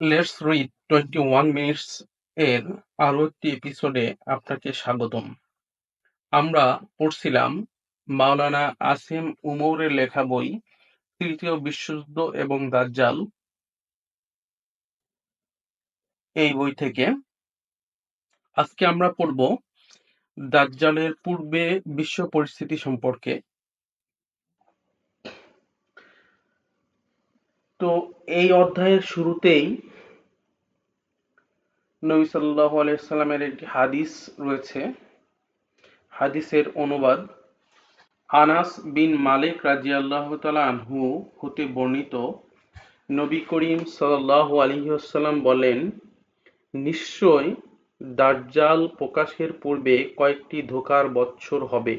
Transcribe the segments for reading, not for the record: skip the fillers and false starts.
Let's read 21 minutes এর আরো একটি এপিসোডে আপনাকে স্বাগতম। আমরা পড়ছিলাম মাওলানা আসিম উমরের লেখা বই তৃতীয় বিশ্বযুদ্ধ এবং দাজ্জাল, এই বই থেকে। আজকে আমরা পড়ব দাজ্জালের পূর্বে বিশ্ব পরিস্থিতি সম্পর্কে। তো এই অধ্যায়ের শুরুতেই নবী সাল্লাল্লাহু আলাইহি সাল্লামের একটি হাদিস রয়েছে। হাদিসের অনুবাদ আনাস বিন মালিক রাদিয়াল্লাহু তাআলা আনহু হতে বর্ণিত, নবী করিম সাল্লাল্লাহু আলাইহি ওয়াসাল্লাম বলেন, নিশ্চয় দাজ্জাল প্রকাশের পূর্বে কয়েকটি ধোঁকার বৎসর হবে।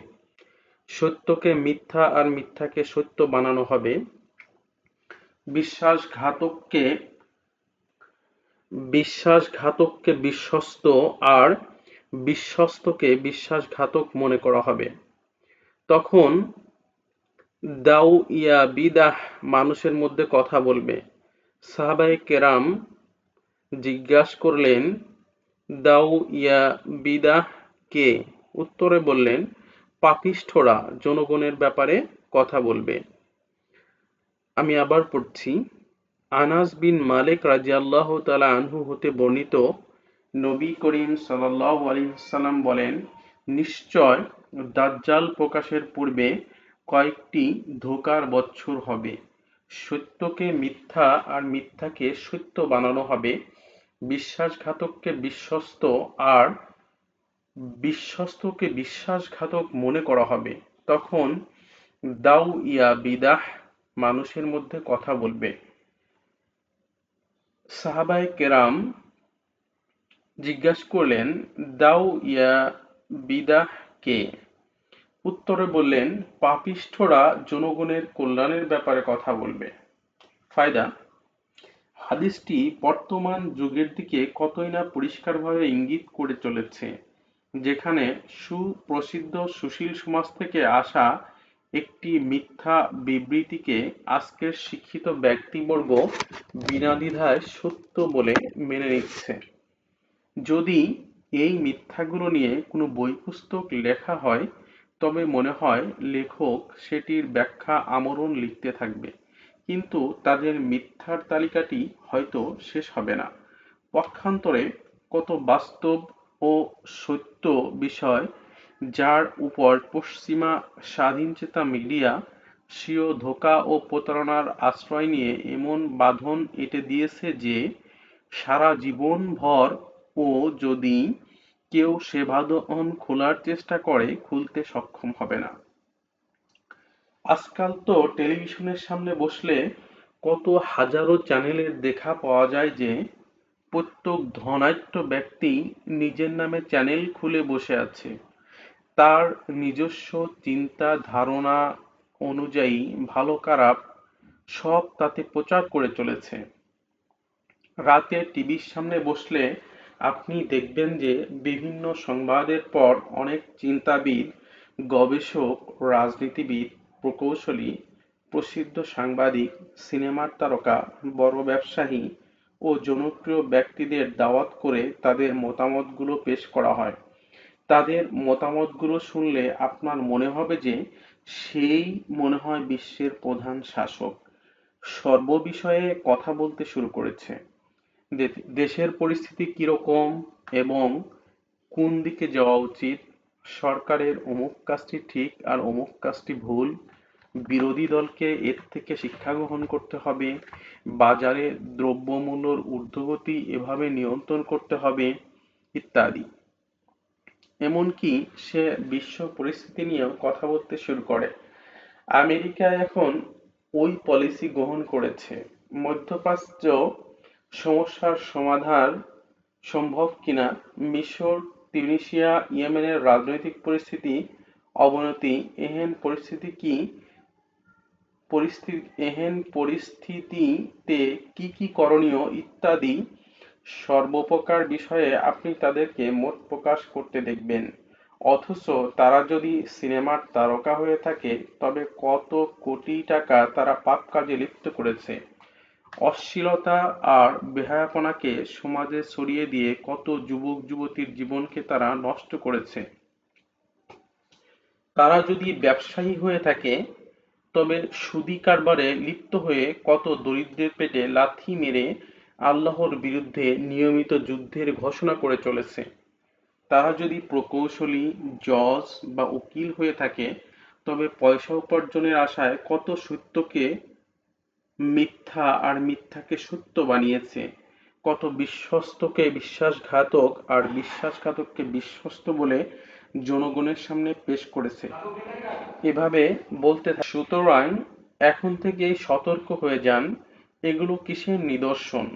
সত্যকে মিথ্যা আর মিথ্যাকে সত্য বানানো হবে। বিশ্বাসঘাতককে বিশ্বাসঘাতককে বিশ্বস্ত আর বিশ্বস্তকে বিশ্বাসঘাতক মনে করা হবে। তখন দাউইয়া বিদাহ মানুষের মধ্যে কথা বলবে। সাহাবায়ে কেরাম জিজ্ঞাসা করলেন, দাউইয়া বিদাহ কে? উত্তরে বললেন, পাপিষ্ঠরা জনগণের ব্যাপারে কথা বলবে। আমি আবার পড়ছি। আনাস বিন মালিক রাদিয়াল্লাহু তাআলা আনহু হতে বর্ণিত, নবী করিম সাল্লাল্লাহু আলাইহি ওয়াসাল্লাম বলেন, নিশ্চয় দাজ্জাল প্রকাশের পূর্বে কয়েকটি ধোঁকার বৎসর হবে। সত্যকে মিথ্যা আর মিথ্যাকে সত্য বানানো হবে। বিশ্বাসঘাতককে বিশ্বস্ত আর বিশ্বস্তকে বিশ্বাসঘাতক মনে করা হবে। তখন দাউইয়া বিদাহ মানুষের মধ্যে কথা বলবে। সাহাবায়ে কেরাম জিজ্ঞাসা করলেন, দাউইয়া বিদাহ কে? উত্তরে বললেন, পাপিষ্ঠরা জনগণের কল্যাণের ব্যাপারে কথা বলবে। ফায়দা: হাদিসটি বর্তমান যুগের দিকে কতই না পরিষ্কারভাবে ইঙ্গিত করে চলেছে, যেখানে সুপ্রসিদ্ধ সুশীল সমাজ থেকে আসা একটি মিথ্যা বিবৃতিকে আজকের শিক্ষিত ব্যক্তিবর্গ বিনা দ্বিধায় সত্য বলে মেনে নিচ্ছে। যদি এই মিথ্যাগুলো নিয়ে কোনো বই পুস্তক লেখা হয়, তবে মনে হয় লেখক সেটির ব্যাখ্যা আমরণ লিখতে থাকবে, কিন্তু তাদের মিথ্যার তালিকাটি হয়তো শেষ হবে না। পক্ষান্তরে কত বাস্তব ও সত্য বিষয়, যার উপর পশ্চিমা স্বাধীনচেতা মিডিয়া স্বীয় ধোঁকা ও প্রতারণার আশ্রয় নিয়ে এমন বাঁধন এঁটে দিয়েছে যে সারা জীবনভর ও যদি কেউ সে বাঁধন খোলার চেষ্টা করে, খুলতে সক্ষম হবে না। আজকাল তো টেলিভিশনের সামনে বসলে কত হাজারো চ্যানেলের দেখা পাওয়া যায় যে প্রত্যেক ধনাঢ্য ব্যক্তি নিজের নামে চ্যানেল খুলে বসে আছে। তার নিজস্ব চিন্তা ধারণা অনুযায়ী ভালো খারাপ সব তাতে প্রচার করে চলেছে। রাতে টিভির সামনে বসলে আপনি দেখবেন যে বিভিন্ন সংবাদের পর অনেক চিন্তাবিদ, গবেষক, রাজনীতিবিদ, প্রকৌশলী, প্রসিদ্ধ সাংবাদিক, সিনেমার তারকা, বড় ব্যবসায়ী ও জনপ্রিয় ব্যক্তিদের দাওয়াত করে তাদের মতামতগুলো পেশ করা হয়। তাদের মতামতগুলো শুনলে আপনার মনে হবে যে সেই মনে হয় বিশ্বের প্রধান শাসক সর্ববিষয়ে কথা বলতে শুরু করেছে। দেশের পরিস্থিতি কিরকম এবং কোন দিকে যাওয়া উচিত, সরকারের অমুক কাজটি ঠিক আর অমুক কাজটি ভুল, বিরোধী দলকে এর থেকে শিক্ষা গ্রহণ করতে হবে, বাজারে দ্রব্যমূল্যর ঊর্ধ্বগতি এভাবে নিয়ন্ত্রণ করতে হবে, ইত্যাদি। এমনকি সে বিশ্ব পরিস্থিতি নিয়েও কথা বলতে শুরু করে। আমেরিকা এখন ওই পলিসি গ্রহণ করেছে। মধ্যপ্রাচ্য সমস্যার সমাধান সম্ভব কিনা, মিশর, তিউনিসিয়া, ইয়েমেনের রাজনৈতিক পরিস্থিতি অবনতি, এহেন পরিস্থিতিতে কি করণীয় ইত্যাদি সর্বপ্রকার বিষয়ে আপনি তাদেরকে মত প্রকাশ করতে দেখবেন। অথচ তারা যদি সিনেমার তারকা হয়ে থাকে, তবে কত কোটি টাকা তারা পাপ কাজে লিপ্ত করেছে। অশ্লীলতা আর বেহায়াপনাকে সমাজে ছড়িয়ে দিয়ে কত যুবক যুবতীর জীবনকে তারা নষ্ট করেছে। তারা যদি ব্যবসায়ী হয়ে থাকে, তবে সুদী কারবারে লিপ্ত হয়ে কত দরিদ্রের পেটে লাথি মেরে আল্লাহর বিরুদ্ধে নিয়মিত যুদ্ধের ঘোষণা করে চলেছে। তারা যদি প্রকৌশলী, জজ বা উকিল হয়ে থাকে, তবে পয়সা উপার্জনের আশায় কত সত্যকে মিথ্যা আর মিথ্যাকে সত্য বানিয়েছে। কত বিশ্বস্তকে বিশ্বাসঘাতক আর বিশ্বাসঘাতককে বিশ্বস্ত বলে জনগণের সামনে পেশ করেছে। এভাবে বলতে থাকে। সুতরাং এখন থেকেই সতর্ক হয়ে যান, এগুলো কিসের নিদর্শন?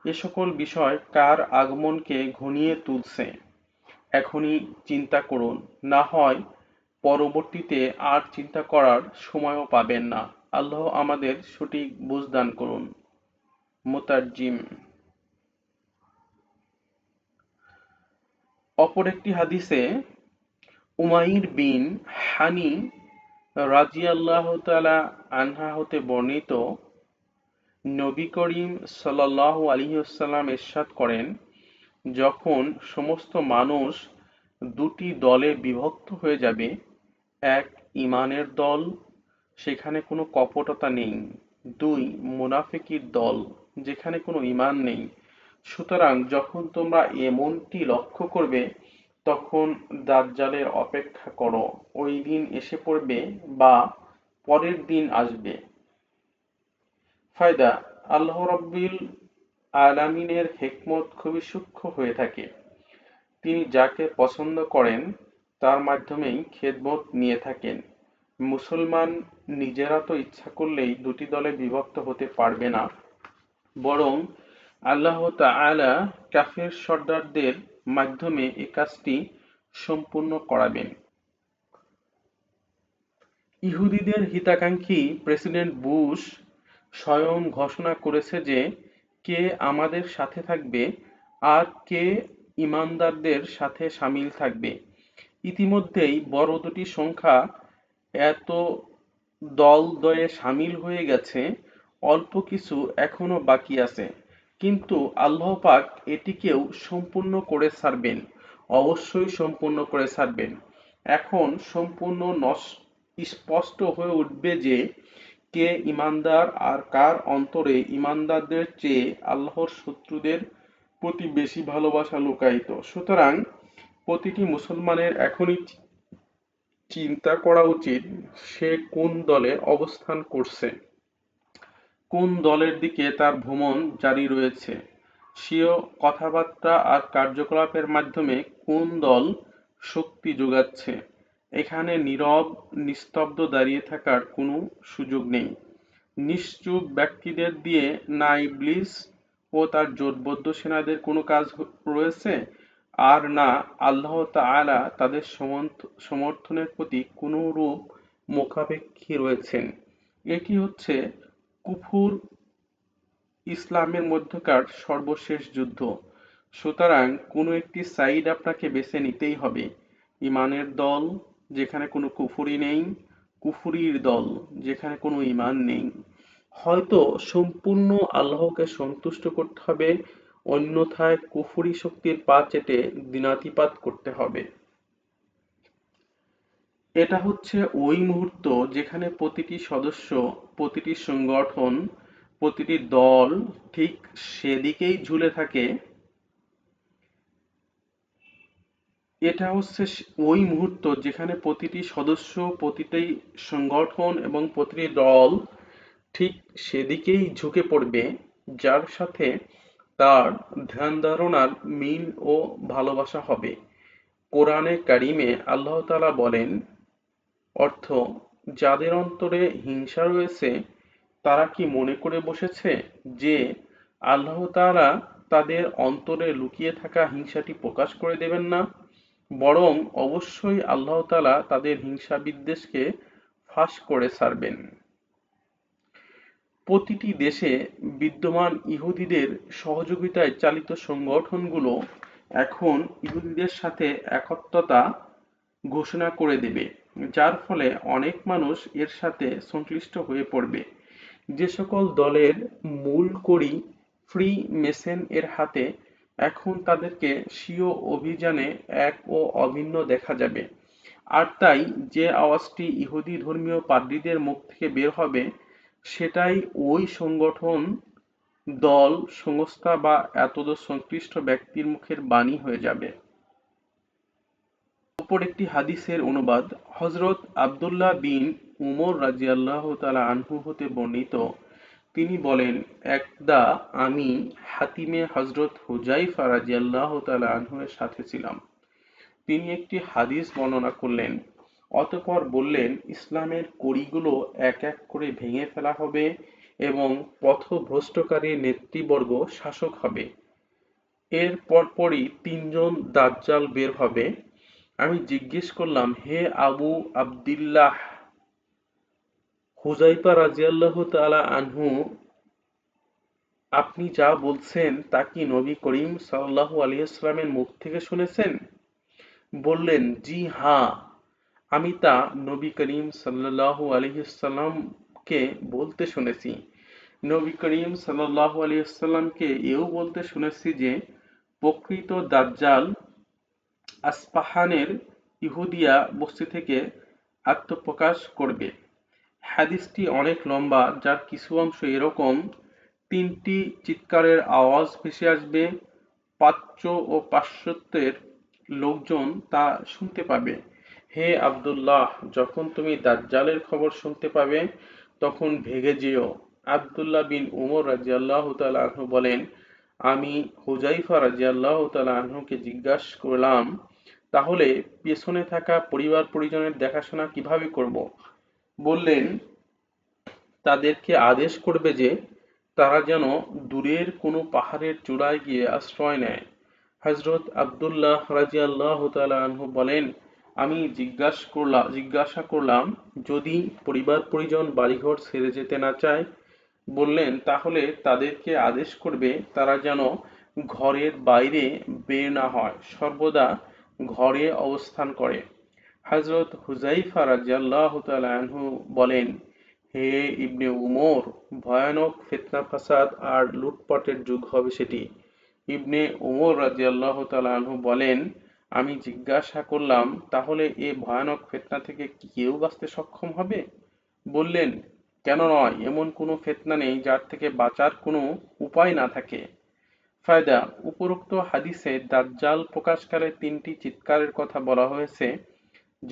এ সকল বিষয় কার আগমনকে ঘনিয়ে তুলছে? এখনই চিন্তা করুন, না হয় পরবর্তীতে আর চিন্তা করার সময়ও পাবেন না। আল্লাহ আমাদের সঠিক বুঝ দান করুন। মুতারজিম। অপর একটি হাদিসে উমাইর বিন হানি রাদিয়াল্লাহু তাআলা আনহা হতে বর্ণিত, নবী করিম সাল্লাল্লাহু আলাইহি ওয়াসাল্লাম ইরশাদ করেন, যখন সমস্ত মানুষ দুটি দলে বিভক্ত হয়ে যাবে, এক ঈমানের দল, সেখানে কোনো কপটতা নেই, দুই মুনাফিকির দল, যেখানে কোনো ঈমান নেই। সুতরাং যখন তোমরা এমনটি লক্ষ্য করবে, তখন দাজ্জালের অপেক্ষা করো। ওই দিন এসে পড়বে বা পরের দিন আসবে। ফায়দা: আল্লাহ রাব্বুল আলামিনের হিকমত খুবই সূক্ষ্ম হয়ে থাকে। তিনি যাকে পছন্দ করেন তার মাধ্যমেই খেদমত নিয়ে থাকেন। মুসলমান নিজেরা তো ইচ্ছা করলেই দুটি দলে বিভক্ত হতে পারবে না, বরং আল্লাহ তাআলা কাফের সর্দারদের মাধ্যমে এ কাজটি সম্পূর্ণ করাবেন। ইহুদিদের হিতাকাঙ্ক্ষী প্রেসিডেন্ট বুশ স্বয়ং ঘোষণা করেছে যে কে আমাদের সাথে থাকবে আর কে ঈমানদারদের সাথে শামিল থাকবে। ইতিমধ্যেই বড় দুটি সংখ্যা এত দলদ্বয়ে শামিল হয়ে গেছে, অল্প কিছু এখনো বাকি আছে। কিন্তু আল্লাহ পাক এটিকেও সম্পূর্ণ করে ছাড়বেন, অবশ্যই সম্পূর্ণ করে ছাড়বেন। এখন সম্পূর্ণ স্পষ্ট হয়ে উঠবে যে কে ঈমানদার আর কার অন্তরে ঈমানদারদের চেয়ে আল্লাহর শত্রুদের প্রতি বেশি ভালোবাসা লুকায়িত। সুতরাং প্রতিটি মুসলমানের এখনই চিন্তা করা উচিত সে কোন দলে অবস্থান করছে, কোন দলের দিকে তার ভ্রমণ জারি রয়েছে, স্বীয় কথাবার্তা আর কার্যকলাপের মাধ্যমে কোন দল শক্তি যোগাচ্ছে। এখানে নীরব নিস্তব্ধ দাঁড়িয়ে থাকার কোনো সুযোগ নেই। নিশ্চুপ ব্যক্তিদের দিয়ে না ইবলিস ও তার জোটবদ্ধ সেনাদের কোনো কাজ রয়েছে, আর না আল্লাহ তাআলা তাদের সমর্থনের প্রতি কোনরূপ মুখাপেক্ষী রয়েছেন। এটি হচ্ছে কুফর ইসলামের মধ্যকার সর্বশেষ যুদ্ধ। সুতরাং কোনো একটি সাইড আপনাকে বেছে নিতেই হবে। ঈমানের দল, যেখানে কোনো কুফরি নেই, কুফরির দল, যেখানে কোনো ঈমান নেই। হয়তো সম্পূর্ণ আল্লাহকে সন্তুষ্ট করতে হবে, অন্যথায় কুফরি শক্তির পা চেটে দিনাতিপাত করতে হবে। এটা হচ্ছে ওই মুহূর্ত যেখানে প্রতিটি সদস্য, প্রতিটি সংগঠন, প্রতিটি দল ঠিক সেদিকেই ঝুলে থাকে। এটা হচ্ছে ওই মুহূর্ত যেখানে প্রতিটি সদস্য, প্রতিটি সংগঠন এবং প্রতিটি দল ঠিক সেদিকেই ঝুঁকে পড়বে যার সাথে তার ধ্যান ধারণার মিল ও ভালোবাসা হবে। কোরআনে কারিমে আল্লাহ তাআলা বলেন, অর্থ: যাদের অন্তরে হিংসা রয়েছে তারা কি মনে করে বসেছে যে আল্লাহ তাআলা তাদের অন্তরে লুকিয়ে থাকা হিংসাটি প্রকাশ করে দেবেন না? বরং অবশ্যই আল্লাহ তাআলা তাদের হিংসা বিদ্বেষকে ফাঁস করে ছাড়বেন। প্রতিটি দেশে বিদ্যমান ইহুদিদের সহযোগিতায় চালিত সংগঠনগুলো এখন ইহুদিদের সাথে একত্রতা ঘোষণা করে দেবে, যার ফলে অনেক মানুষ এর সাথে সংশ্লিষ্ট হয়ে পড়বে। যে সকল দলের মূল কড়ি ফ্রি মেসেন এর হাতে, এখন তাদেরকে স্বীয় অভিযানে এক ও অভিন্ন দেখা যাবে। আর তাই যে আওয়াজটি ইহুদি ধর্মীয় পাদ্রীদের মুখ থেকে বের হবে, সেটাই ওই সংগঠন, দল, সংস্থা বা এতদ সংশ্লিষ্ট ব্যক্তির মুখের বাণী হয়ে যাবে। অপর একটি হাদিসের অনুবাদ হযরত আব্দুল্লাহ বিন উমর রাদিয়াল্লাহু তাআলা আনহু হতে বর্ণিত, তিনি বলেন, একদা আমি হাতিমে হযরত হুযায়ফা রাদিয়াল্লাহু তাআলা আনহু এর সাথে ছিলাম। তিনি একটি হাদিস বর্ণনা করলেন, অতঃপর বললেন, ইসলামের কড়িগুলো এক এক করে ভেঙে ফেলা হবে এবং পথভ্রষ্টকারী নেতৃবর্গ শাসক হবে। এর পরপরই তিনজন দাজ্জাল বের হবে। আমি জিজ্ঞেস করলাম, হে আবু আবদিল্লাহ, হুযায়ফা রাদিয়াল্লাহু তাআলা আনহু, আপনি যা বলছেন তা কি নবী করিম সাল্লাল্লাহু আলাইহি ওয়াসাল্লামের মুখ থেকে শুনেছেন? বললেন, জি হ্যাঁ, আমি তা নবী করিম সাল্লাল্লাহু আলাইহি ওয়াসাল্লামকে বলতে শুনেছি। নবী করিম সাল্লাল্লাহু আলাইহি ওয়াসাল্লামকে এও বলতে শুনেছি যে প্রকৃত দাজ্জাল আসপাহানের ইহুদিয়া বস্তি থেকে আত্মপ্রকাশ করবে। হাদিসটি অনেক লম্বা, যার কিছু অংশ এরকম: তিনটি চিৎকারের আওয়াজ ভেসে আসবে, প্রাচ্য ও পাশ্চাত্যের লোকজন তা শুনতে পাবে। হে আব্দুল্লাহ, যখন তুমি দাজ্জালের খবর শুনতে পাবে তখন ভেগে যেও। আব্দুল্লাহ বিন উমর রাদিয়াল্লাহু তাআলা আনহু বলেন, আমি হুযায়ফা রাদিয়াল্লাহু তাআলা আনহুকে জিজ্ঞাসা করলাম, তাহলে পেছনে থাকা পরিবার পরিজনের দেখাশোনা কিভাবে করব? বললেন, তাদেরকে আদেশ করবে যে তারা যেন দূরের কোনো পাহাড়ের চূড়ায় গিয়ে আশ্রয় নেয়। হযরত আব্দুল্লাহ রাদিয়াল্লাহু তাআলা আনহু বলেন, আমি জিজ্ঞাসা করলাম, যদি পরিবার পরিজন বাড়িঘর ছেড়ে যেতে না চায়? বললেন, তাহলে তাদেরকে আদেশ করবে তারা যেন ঘরের বাইরে বের না হয়, সর্বদা ঘরে অবস্থান করে। হযরত হুযায়ফা রাদিয়াল্লাহু তাআলা আনহু বলেন, হে ইবনে উমর, ভয়ানক ফিতনা ফাসাদ আর লুটপাটের যুগ হবে সেটি। ইবনে উমর রাদিয়াল্লাহু তাআলা আনহু বলেন, আমি জিজ্ঞাসা করলাম, তাহলে এ ভয়ানক ফিতনা থেকে কি কেউ বাঁচতে সক্ষম হবে? বললেন, কেন নয়, এমন কোনো ফিতনা নেই যার থেকে বাঁচার কোনো উপায় না থাকে। ফায়দা: উপরোক্ত হাদিসে দাজ্জাল প্রকাশকালে তিনটি চিৎকারের কথা বলা হয়েছে,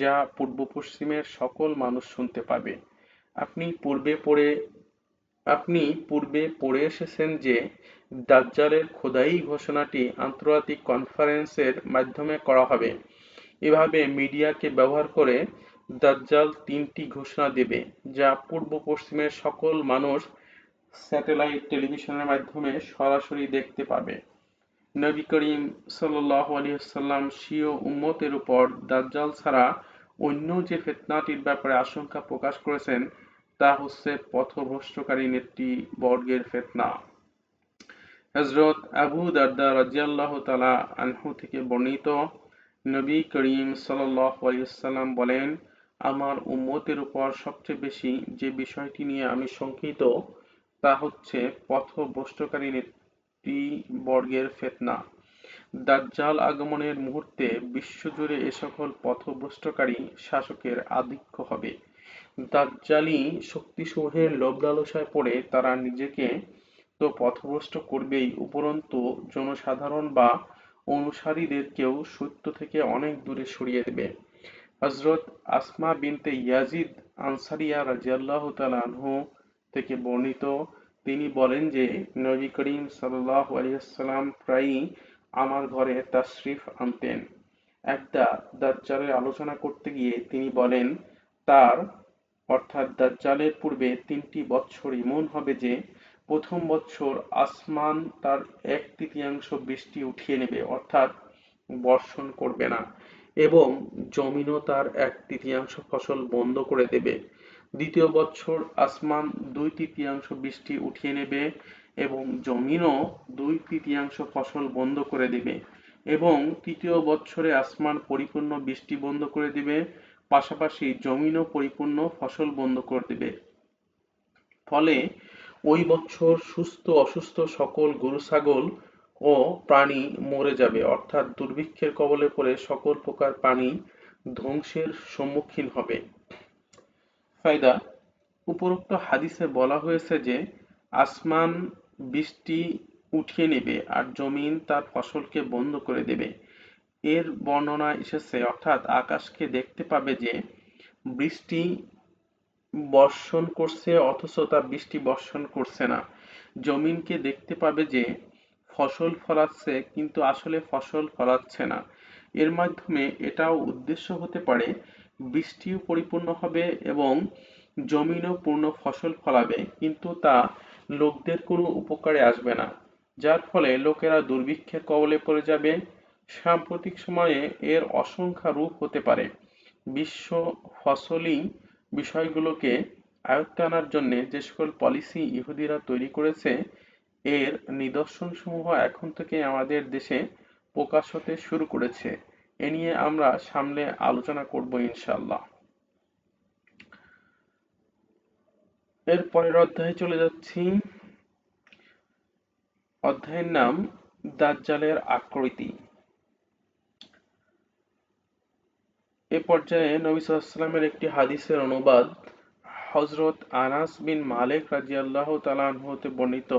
যা পূর্ব পশ্চিমের সকল মানুষ শুনতে পাবে। আপনি পূর্বে পড়ে এসেছেন যে দাজ্জালের খোদাই ঘোষণাটি আন্তর্জাতিক কনফারেন্সের মাধ্যমে করা হবে। এভাবে মিডিয়াকে ব্যবহার করে দাজ্জাল তিনটি ঘোষণা দেবে, যা পূর্ব পশ্চিমের সকল মানুষ স্যাটেলাইট টেলিভিশনের মাধ্যমে সরাসরি দেখতে পাবে। নবী করিম সাল্লাল্লাহু আলাইহি ওয়াসাল্লাম স্বীয় উম্মতের উপর দাজ্জাল ছাড়া অন্য যে ফিতনাটির ব্যাপারে আশঙ্কা প্রকাশ করেছেন তা হচ্ছে পথভ্রষ্টকারী নেতৃবর্গের ফিতনা। হযরত আবু দারদা রাদিয়াল্লাহু তাআলা আনহু থেকে বর্ণিত, নবী করিম সাল্লাল্লাহু আলাইহি ওয়াসাল্লাম বলেন, আমার উম্মতের উপর সবচেয়ে বেশি যে বিষয়টি নিয়ে আমি শঙ্কিত তা হচ্ছে পথভ্রষ্টকারী নেতৃবর্গের ফিতনা। দাজ্জাল আগমনের মুহূর্তে বিশ্বজুড়ে এ সকল পথভ্রষ্টকারী শাসকের আধিক্য হবে। দাজ্জালি শক্তিসমূহের লোভ লালসায় পড়ে তারা নিজেকে তো পথভ্রষ্ট করবেই, উপরন্তু জনসাধারণ বা অনুসারীদেরকেও সত্য থেকে অনেক দূরে সরিয়ে দেবে। হযরত আসমা বিনতে ইয়াজিদ আনসারিয়া রাদিয়াল্লাহু তাআলা আনহু থেকে বর্ণিত, তিনি বলেন যে নবী করিম সাল্লাল্লাহু আলাইহি ওয়াসাল্লাম প্রায়ই আমার ঘরে তাশরিফ আনতেন। একদা দাজ্জালের আলোচনা করতে গিয়ে তিনি বলেন, তার অর্থাৎ দাজ্জালের পূর্বে ৩টি বৎসর এমন হবে যে প্রথম বৎসর আসমান তার ১/৩ বৃষ্টি উঠিয়ে নেবে, অর্থাৎ বর্ষণ করবে না, এবং জমিনও তার ১/৩ ফসল বন্ধ করে দেবে। দ্বিতীয় বৎসর আসমান ২/৩ বৃষ্টি উঠিয়ে নেবে এবং জমিনও ২/৩ ফসল বন্ধ করে দেবে, এবং তৃতীয় বৎসরে আসমান পরিপূর্ণ বৃষ্টি বন্ধ করে দেবে, পাশাপাশি জমিনও পরিপূর্ণ ফসল বন্ধ করে দেবে। ফলে ওই বছর সুস্থ অসুস্থ সকল গরু ছাগল ও প্রাণী মরে যাবে, অর্থাৎ দুর্ভিক্ষের কবলে পড়ে সকল প্রকার প্রাণী ধ্বংসের সম্মুখীন হবে। ফায়দা: উপরোক্ত হাদিসে বলা হয়েছে যে আসমান বৃষ্টি উঠিয়ে নেবে আর জমিন তার ফসলকে বন্ধ করে দেবে। এর বর্ণনা এসেছে, অর্থাৎ আকাশকে দেখতে পাবে যে বৃষ্টি বর্ষণ করছে অথচ তা বৃষ্টি বর্ষণ করছে না। জমিনকে দেখতে পাবে যে ফসল ফলাচ্ছে কিন্তু আসলে ফসল ফলাচ্ছে না। এর মাধ্যমে এটাও উদ্দেশ্য হতে পারে বৃষ্টিও পরিপূর্ণ হবে এবং জমিনও পূর্ণ ফসল ফলাবে, কিন্তু তা লোকদের কোনো উপকারে আসবে না, যার ফলে লোকেরা দুর্ভিক্ষের কবলে পড়ে যাবে। সাম্প্রতিক সময়ে এর অসংখ্য রূপ হতে পারে। বিশ্ব ফসলি বিষয়গুলোকে আয়ত্তে আনার জন্য যে সকল পলিসি ইহুদিরা তৈরি করেছে, এর নিদর্শনসমূহ এখন থেকে আমাদের দেশে প্রকাশ হতে শুরু করেছে। এ নিয়ে আমরা সামনে আলোচনা করব ইনশাআল্লাহ। এর পরের অধ্যায়ে চলে যাচ্ছি। অধ্যায়ের নাম দাজ্জালের আকৃতি। এ পর্যায়ে নবী সাল্লাল্লাহু আলাইহি ওয়াসাল্লামের একটি হাদিসের অনুবাদ। হযরত আনাস বিন মালিক রাদিয়াল্লাহু তাআলা আনহু হতে বর্ণিত,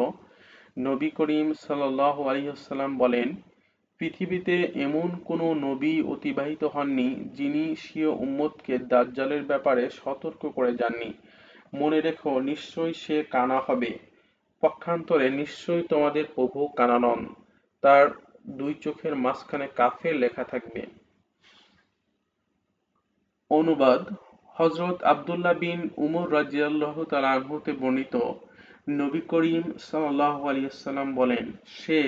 নবী করিম সাল্লাল্লাহু আলাইহি ওয়াসাল্লাম বলেন, পৃথিবীতে এমন কোনো নবী অতিবাহিত হননি যিনি স্বীয় উম্মতকে দাজ্জালের ব্যাপারে সতর্ক করে যাননি। মনে রেখো, নিশ্চয়ই সে কানা হবে। পক্ষান্তরে নিশ্চয়ই তোমাদের প্রভু কানা নন, তার দুই চোখের মাঝখানে কাফের লেখা থাকবে। অনুবাদ: হযরত আব্দুল্লাহ বিন উমর রাদিয়াল্লাহু তাআলা আনহু হতে বর্ণিত, নবী করিম সাল্লাল্লাহু আলাইহি ওয়াসাল্লাম বলেন, সে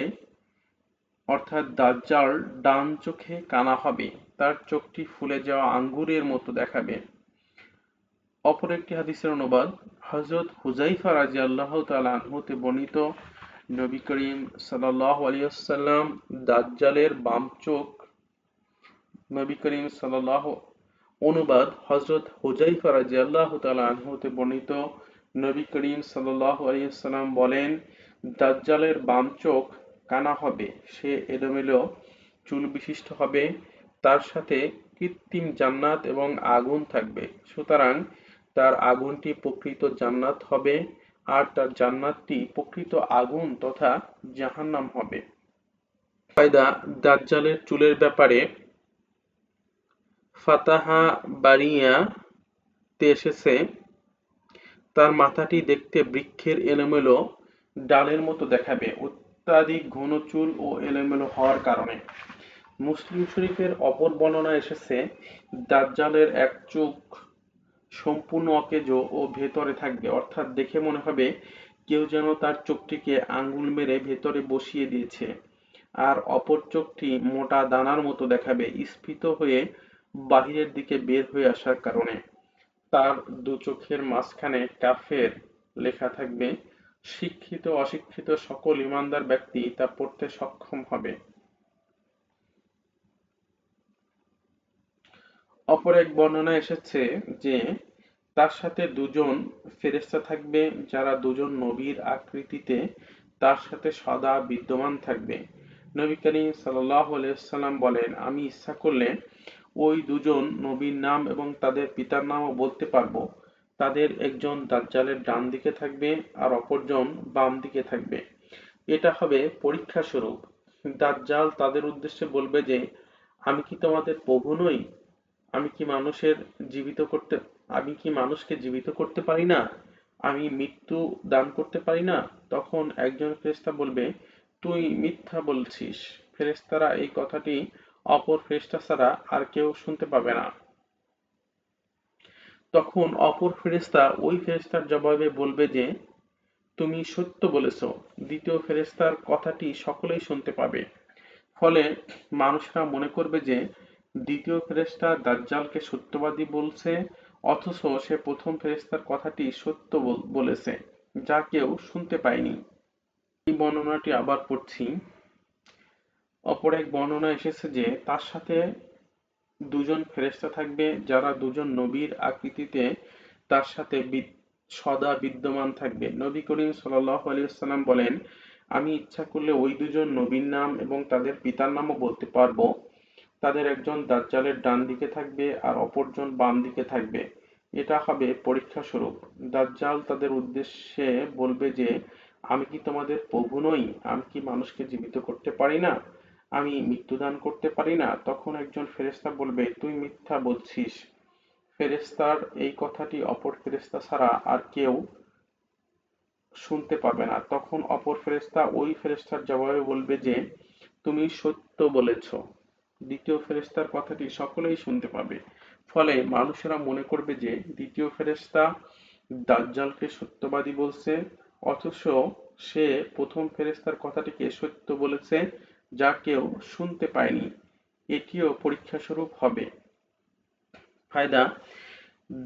অর্থাৎ দাজ্জাল ডান চোখে কানা হবে, তার চোখটি ফুলে যাওয়া আঙ্গুরের মতো দেখাবে। অপর একটি হাদিসের অনুবাদ। হযরত হুযায়ফা রাদিয়াল্লাহু তাআলা আনহু হতে বর্ণিত, নবী করিম সাল্লাল্লাহু আলাইহি ওয়াসাল্লাম দাজ্জালের বাম চোখ নবী করিম সাল্লাল্লাহু অনুবাদ। হযরত হুযায়ফা রাদিয়াল্লাহু তাআলা আনহু হতে বর্ণিত, নবী করিম সাল্লাল্লাহু আলাইহি ওয়াসাল্লাম বলেন, দাজ্জালের বাম চোখ কানা হবে, সে এলোমেলো চুল বিশিষ্ট হবে, তার সাথে কৃত্রিম জান্নাত এবং আগুন থাকবে। সুতরাং তার আগুনটি প্রকৃত জান্নাত হবে আর তার জান্নাতটি প্রকৃত আগুন তথা জাহান্নাম হবে। ফায়দা: দাজ্জালের চুলের ব্যাপারে ফাতাহা বারিয়া তে এসেছে, তার মাথাটি দেখতে বৃক্ষের এলোমেলো ডালের মতো দেখাবে অত্যাধিক ঘন চুল ও এলোমেলো হওয়ার কারণে। মুসলিম শরীফের অপর বর্ণনায় এসেছে, দাজ্জালের এক চোখ সম্পূর্ণ অকেজো ও ভেতরে থাকবে, অর্থাৎ দেখে মনে হবে কেউ যেন তার চোখটিকে আঙ্গুল মেরে ভেতরে বসিয়ে দিয়েছে, আর অপর চোখটি মোটা দানার মতো দেখাবে স্ফীত হয়ে বাহিরের দিকে বের হয়ে আসার কারণে। তার দু চোখের মাঝখানে কাফের লেখা থাকবে। শিক্ষিত অশিক্ষিত সকল ঈমানদার ব্যক্তি তা পড়তে সক্ষম হবে। অপর এক বর্ণনায় এসেছে যে তার সাথে দুজন ফেরেশতা থাকবে যারা দুজন নবীর আকৃতিতে তার সাথে সদা বিদ্যমান থাকবে। নবী করিম সাল্লাল্লাহু আলাইহি ওয়াসাল্লাম বলেন, আমি ইচ্ছা করলে ওই দুজন নবীর নাম এবং তাদের পিতার নামও বলতে পারবো। তাদের একজন দাজ্জালের ডান দিকে থাকবে আর অপরজন বাম দিকে থাকবে। এটা হবে পরীক্ষা স্বরূপ। দাজ্জাল তাদের উদ্দেশ্যে বলবে যে, আমি কি তোমাদের প্রভু নই? আমি কি মানুষের জীবিত করতে আমি কি মানুষকে জীবিত করতে পারি না? আমি মৃত্যু দান করতে পারি না? তখন একজন ফেরেশতা বলবে, তুই মিথ্যা বলছিস। ফেরেশতারা এই কথাটি অপর ফেরেশতা ছাড়া আর কেউ শুনতে পাবে না। তখন অপর ফেরেশতা ওই ফেরেশতার জবাবে বলবে যে, তুমি সত্য বলেছ। দ্বিতীয় ফেরেশতার কথাটি সকলেই শুনতে পাবে। ফলে মানুষরা মনে করবে যে দ্বিতীয় ফেরেশতা দাজ্জালকে সত্যবাদী বলছে, অথচ সে প্রথম ফেরেশতার কথাটি সত্য বলেছে, যা কেউ শুনতে পায়নি। এই বর্ণনাটি আবার পড়ছি। অপর এক বর্ণনায় এসেছে যে তার সাথে দুজন ফেরেশতা থাকবে যারা দুজন নবীর আকৃতিতে তার সাথে সদা বিদ্যমান থাকবে। নবী করিম সাল্লাল্লাহু আলাইহি ওয়াসাল্লাম বলেন, আমি ইচ্ছা করলে ওই দুজন নবীর নাম এবং তাদের পিতার নামও বলতে পারবো। তাদের একজন দাজ্জালের ডান দিকে থাকবে আর অপরজন বাম দিকে থাকবে। এটা হবে পরীক্ষা স্বরূপ। দাজ্জাল তাদের উদ্দেশ্যে বলবে যে, আমি কি তোমাদের প্রভু নই? আমি কি মানুষকে জীবিত করতে পারি না? আমি মৃত্যুদান করতে পারি না? তখন একজন ফেরেশতা বলবে, তুই মিথ্যা বলছিস। ফেরেশতার এই কথাটি অপর ফেরেশতা ছাড়া আর কেউ শুনতে পাবে না। তখন অপর ফেরেশতা ওই ফেরেশতার জবাবে বলবে যে, তুমি সত্য বলেছ। দ্বিতীয় ফেরেশতার কথাটি সকলেই শুনতে পাবে। ফলে মানুষেরা মনে করবে যে দ্বিতীয় ফেরেশতা দাজ্জালকে সত্যবাদী বলছে, অথচ সে প্রথম ফেরেশতার কথাটিকে সত্য বলেছে, যা কেউ শুনতে পায়নি। এটিও পরীক্ষা স্বরূপ হবে। ফায়দা: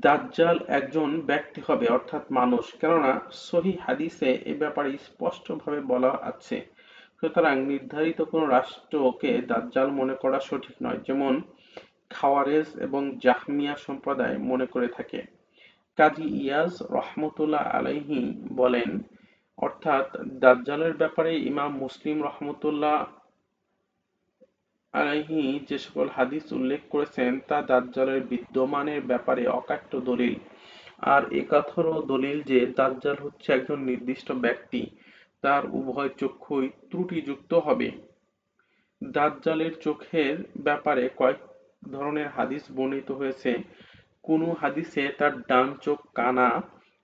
দাজ্জাল একজন ব্যক্তি হবে, অর্থাৎ মানুষ, কেননা সহিহ হাদিসে এ ব্যাপারে স্পষ্টভাবে বলা আছে। সুতরাং নির্ধারিত কোনো রাষ্ট্রকে দাজ্জাল মনে করা সঠিক নয়, যেমন খাওয়ারেজ এবং জাহমিয়া সম্প্রদায় মনে করে থাকে। কাজী ইয়াজ রহমতুল্লাহ আলাইহি বলেন, অর্থাৎ দাজ্জালের ব্যাপারে ইমাম মুসলিম রহমতুল্লাহ আলাইহি যে সকল হাদিস উল্লেখ করেছেন তা দাজ্জালের বিদ্যমানের ব্যাপারে অকাট্য দলিল। আর এ কথারও দলিল যে দাজ্জাল হচ্ছে একজন নির্দিষ্ট ব্যক্তি, তার উভয় চক্ষুই ত্রুটিযুক্ত হবে। দাজ্জালের চোখের ব্যাপারে কয়েক ধরনের হাদিস বর্ণিত হয়েছে। কোনো হাদিসে তার ডান চোখ কানা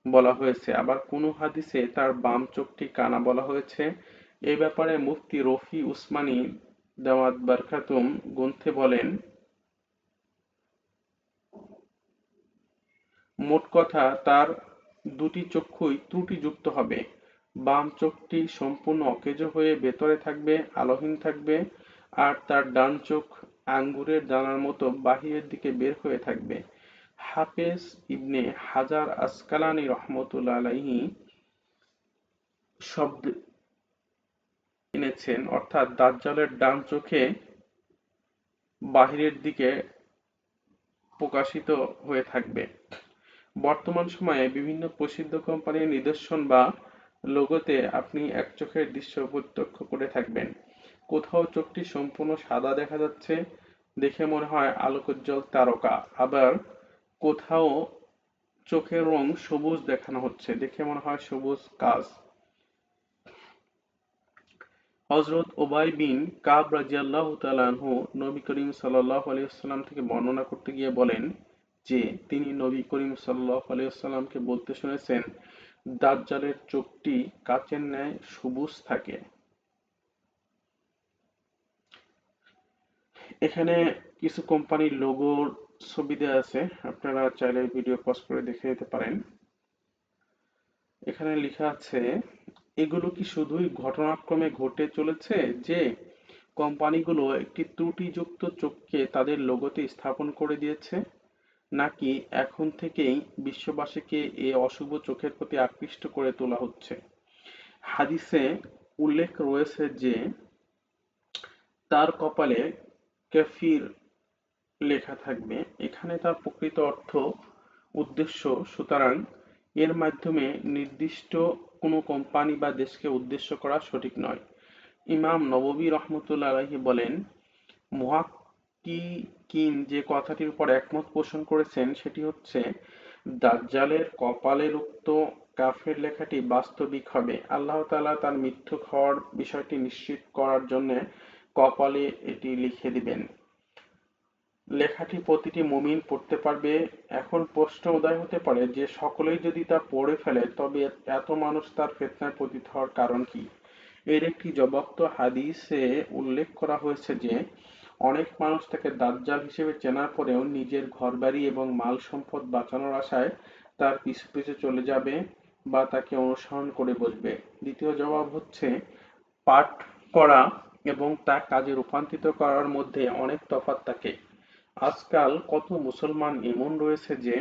বলা হয়েছে, আবার কোনো হাদিসে তার বাম চোখটি কানা বলা হয়েছে। এ ব্যাপারে মুফতি রফি উসমানী দাওয়াত বারকাতুম গ্রন্থে বলেন, মোট কথা তার দুটি চক্ষুই ত্রুটিযুক্ত হবে। বাম চোখটি সম্পূর্ণ অকেজো হয়ে ভেতরে থাকবে, আলোহীন থাকবে, আর তার ডান চোখ আঙ্গুরের দানার মতো বাহিরের দিকে বের হয়ে থাকবে। হাফেজ ইবনে হাজার আসকালানি রহমতুল্লাহ আলাইহি শব্দ এনেছেন, অর্থাৎ দাজ্জালের ডান চোখে বাহিরের দিকে প্রকাশিত হয়ে থাকবে। বর্তমান সময়ে বিভিন্ন প্রসিদ্ধ কোম্পানির নিদর্শন বা লোগোতে আপনি এক চোখের দৃশ্য প্রত্যক্ষ করে থাকবেন। কোথাও চোখটি সম্পূর্ণ সাদা দেখা যাচ্ছে, দেখে মনে হয় আলোকোজ্জ্বল তারকা, আবার কোথাও চোখের রং সবুজ দেখানো হচ্ছে, দেখে মনে হয় সবুজ কাচ। হযরত উবাই বিন কাব রাদিয়াল্লাহু তাআলা আনহু নবী করিম সাল্লাল্লাহু আলাইহি ওয়াসাল্লাম থেকে বর্ণনা করতে গিয়ে বলেন যে তিনি নবী করিম সাল্লাল্লাহু আলাইহি ওয়াসাল্লামকে বলতে শুনেছেন, দাজ্জালের চোখটি কাচের ন্যায় সবুজ থাকে। এখানে কিছু কোম্পানির লোগোর ছবি দেওয়া আছে, আপনারা চাইলে ভিডিও পজ করে দেখে নিতে পারেন। এখানে লেখা আছে, এগুলো কি শুধুই ঘটনাক্রমে ঘটে চলেছে যে কোম্পানিগুলো একটি ত্রুটিযুক্ত চোখকে তাদের লোগোতে স্থাপন করে দিয়েছে, নাকি এখন থেকেই বিশ্ববাসীকে এ অশুভ চোখের প্রতি আকৃষ্ট করে তোলা হচ্ছে? হাদিসে উল্লেখ রয়েছে যে তার কপালে কাফির লেখা থাকবে। এখানে তার প্রকৃত অর্থ উদ্দেশ্য, সুতরাং এর মাধ্যমে নির্দিষ্ট কোনো কোম্পানি বা দেশকে উদ্দেশ্য করা সঠিক নয়। ইমাম নববী রহমতুল্লাহ আলাইহি বলেন, মুহাক্কিকিন যে কথাটির উপর একমত পোষণ করেছেন সেটি হচ্ছে, দাজ্জালের কপালের উক্ত কাফের লেখাটি বাস্তবিক হবে। আল্লাহ তাআলা তার মিথ্যুক হওয়ার বিষয়টি নিশ্চিত করার জন্য কপালে এটি লিখে দিবেন। লেখাটি প্রতিটি মুমিন পড়তে পারবে। এখন প্রশ্ন উদয় হতে পারে যে সকলেই যদি তা পড়ে ফেলে তবে এত মানুষ তার ফিতনায় পতিত হওয়ার কারণ কি? এর একটি জবাব তো হাদিসে উল্লেখ করা হয়েছে যে অনেক মানুষ তাকে দাজ্জাল হিসেবে চেনার পরেও নিজের ঘরবাড়ি এবং মাল সম্পদ বাঁচানোর আশায় তার পিছু পিছু চলে যাবে বা তাকে অনুসরণ করে বসবে। দ্বিতীয় জবাব হচ্ছে, পাঠ করা এবং তা কাজে রূপান্তরিত করার মধ্যে অনেক তফাৎ থাকে। আজকাল কত মুসলমান এমন রয়েছে যে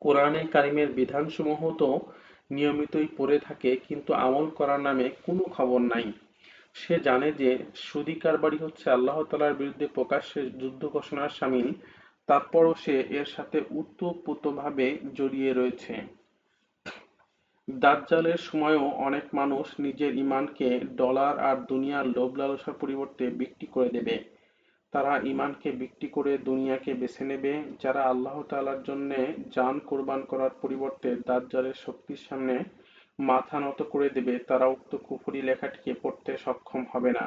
কোরআনে কারিমের বিধানসমূহ তো নিয়মিতই পড়ে থাকে, কিন্তু আমল করার নামে কোনো খবর নাই। সে জানে যে সুদী কারবারি হচ্ছে আল্লাহ তাআলার বিরুদ্ধে প্রকাশ্যে যুদ্ধ ঘোষণার শামিল, তারপরও সে এর সাথে ওতপ্রোতভাবে জড়িয়ে রয়েছে। দাজ্জালের সময়ও অনেক মানুষ নিজের ঈমানকে ডলার আর দুনিয়ার লোভ লালসার পরিবর্তে বিক্রি করে দেবে। তারা ঈমানকে বিক্রি করে দুনিয়াকে বেছে নেবে। যারা আল্লাহ তাআলার জন্যে জান কোরবান করার পরিবর্তে দাজ্জালের শক্তির সামনে মাথা নত করে দেবে, তারা উক্ত কুফরি লেখাটিকে পড়তে সক্ষম হবে না।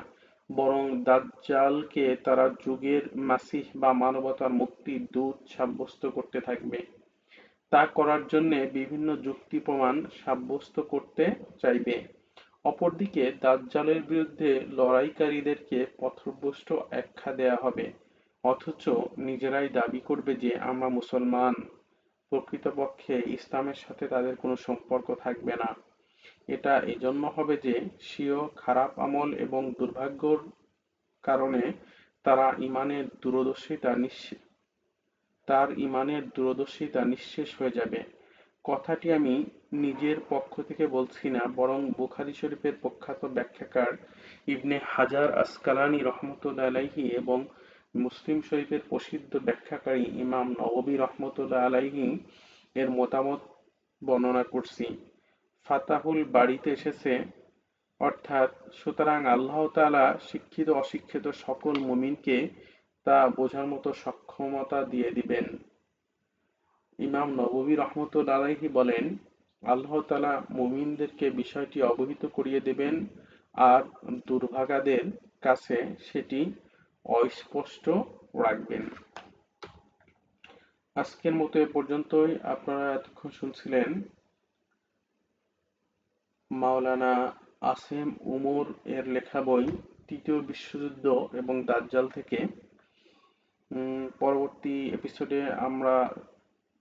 বরং দাজ্জালকে তারা যুগের মাসিহ বা মানবতার মুক্তির দূত সাব্যস্ত করতে থাকবে। তা করার জন্যে বিভিন্ন যুক্তি প্রমাণ সাব্যস্ত করতে চাইবে। অপরদিকে দাজ্জালের বিরুদ্ধে লড়াইকারীদেরকে পথভ্রষ্ট আখ্যা দেয়া হবে, অথচ নিজেরাই দাবি করবে যে আমরা মুসলমান। প্রকৃতপক্ষে ইসলামের সাথে তাদের কোনো সম্পর্ক থাকবে না। এটা এজন্য হবে যে স্বীয় খারাপ আমল এবং দুর্ভাগ্যর কারণে তারা ঈমানের দূরদর্শিতা নিঃশেষ হয়ে যাবে। কথাটি আমি নিজের পক্ষ থেকে বলছি না, বরং বুখারী শরীফের প্রখ্যাত ব্যাখ্যাকার ইবনে হাজার আসকালানী রহমতুল্লাহ আলাইহি এবং মুসলিম শরীফের প্রসিদ্ধ ব্যাখ্যাকারী ইমাম নববী রহমতুল্লাহ আলাইহি এর মতামত বর্ণনা করছি। ফাতাহুল বারীতে এসেছে, অর্থাৎ সুতরাং আল্লাহ তাআলা শিক্ষিত অশিক্ষিত সকল মুমিনকে তা বোঝার মতো সক্ষমতা দিয়ে দিবেন। ইমাম নববী রহমতুল্লাহ আলাইহি বলেন, আল্লাহ তাআলা মুমিনদেরকে বিষয়টি অবহিত করিয়ে দেবেন আর দুর্ভাগাদের কাছে সেটি অস্পষ্ট রাখবেন। আজকের মতো এ পর্যন্তই। আপনারা এতক্ষণ শুনছিলেন মাওলানা আসেম উমর এর লেখা বই তৃতীয় বিশ্বযুদ্ধ এবং দাজ্জাল থেকে। পরবর্তী এপিসোডে আমরা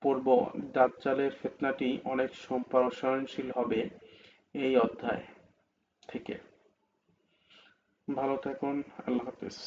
পড়ব দাজ্জালের ফিতনাটি অনেক সম্প্রসারণশীল হবে এই অধ্যায় থেকে। ভালো থাকুন। আল্লাহ হাফেজ।